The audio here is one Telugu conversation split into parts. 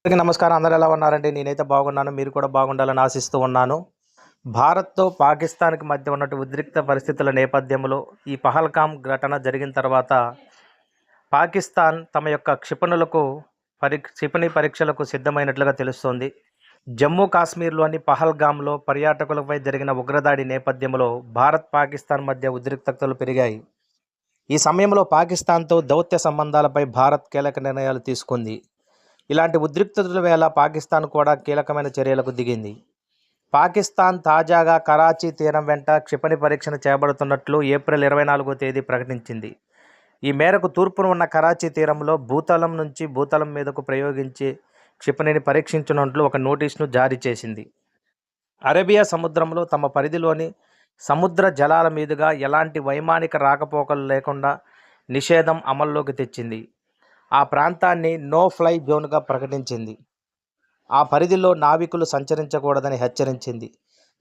అందరికీ నమస్కారం. అందరూ ఎలా ఉన్నారండి? నేనైతే బాగున్నాను. మీరు కూడా బాగుండాలని ఆశిస్తూ ఉన్నాను. భారత్‌తో పాకిస్తాన్‌కి మధ్య ఉన్నటువంటి ఉద్రిక్త పరిస్థితుల నేపథ్యంలో ఈ పహల్గామ్ ఘటన జరిగిన తర్వాత పాకిస్తాన్ తమ యొక్క క్షిపణి పరీక్షలకు సిద్ధమైనట్లుగా తెలుస్తోంది. జమ్మూ కాశ్మీర్‌లోని పహల్గామ్‌లో పర్యాటకులపై జరిగిన ఉగ్రదాడి నేపథ్యంలో భారత్, పాకిస్తాన్ మధ్య ఉద్రిక్తతలు పెరిగాయి. ఈ సమయంలో పాకిస్తాన్‌తో దౌత్య సంబంధాలపై భారత్ కీలక నిర్ణయాలు తీసుకుంది. ఇలాంటి ఉద్రిక్తతల వేళ పాకిస్తాన్ కూడా కీలకమైన చర్యలకు దిగింది. పాకిస్తాన్ తాజాగా కరాచీ తీరం వెంట క్షిపణి పరీక్షను చేపడుతున్నట్లు ఏప్రిల్ 24వ తేదీ ప్రకటించింది. ఈ మేరకు తూర్పున ఉన్న కరాచీ తీరంలో భూతలం నుంచి భూతలం మీదకు ప్రయోగించే క్షిపణిని పరీక్షించనున్నట్లు ఒక నోటీసును జారీ చేసింది. అరేబియా సముద్రంలో తమ పరిధిలోని సముద్ర జలాల మీదుగా ఎలాంటి వైమానిక రాకపోకలు లేకుండా నిషేధం అమల్లోకి తెచ్చింది. ఆ ప్రాంతాన్ని నో ఫ్లై జోన్గా ప్రకటించింది. ఆ పరిధిలో నావికులు సంచరించకూడదని హెచ్చరించింది.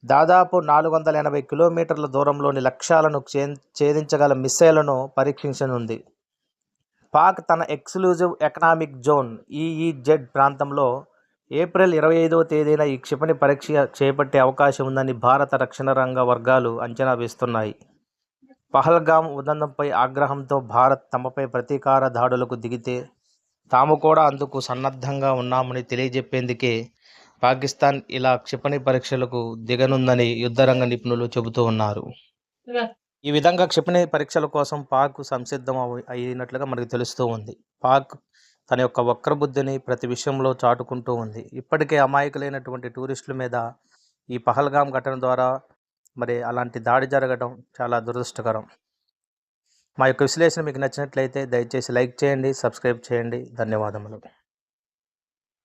దాదాపు 480 కిలోమీటర్ల దూరంలోని లక్ష్యాలను ఛేదించగల మిస్సైళ్లను పరీక్షించనుంది. పాక్ తన ఎక్స్క్లూజివ్ ఎకనామిక్ జోన్ ఈఈజెడ్ ప్రాంతంలో ఏప్రిల్ 25వ తేదీన ఈ క్షిపణి పరీక్ష చేపట్టే అవకాశం ఉందని భారత రక్షణ రంగ వర్గాలు అంచనా వేస్తున్నాయి. పహల్గామ్ ఉదంతంపై ఆగ్రహంతో భారత్ తమపై ప్రతీకార దాడులకు దిగితే తాము కూడా అందుకు సన్నద్ధంగా ఉన్నామని తెలియజెప్పేందుకే పాకిస్తాన్ ఇలా క్షిపణి పరీక్షలకు దిగనుందని యుద్ధరంగ నిపుణులు చెబుతూ ఉన్నారు. ఈ విధంగా క్షిపణి పరీక్షల కోసం పాక్ సంసిద్ధం అయినట్లుగా మనకు తెలుస్తూ ఉంది. పాక్ తన యొక్క వక్రబుద్ధిని ప్రతి విషయంలో చాటుకుంటూ ఉంది. ఇప్పటికే అమాయకులైనటువంటి టూరిస్టుల మీద ఈ పహల్గామ్ ఘటన ద్వారా అలాంటి దాడి జరగడం చాలా దురదృష్టకరం. మా యొక్క విశ్లేషణ మీకు నచ్చినట్లయితే దయచేసి లైక్ చేయండి, సబ్స్క్రైబ్ చేయండి. ధన్యవాదములు.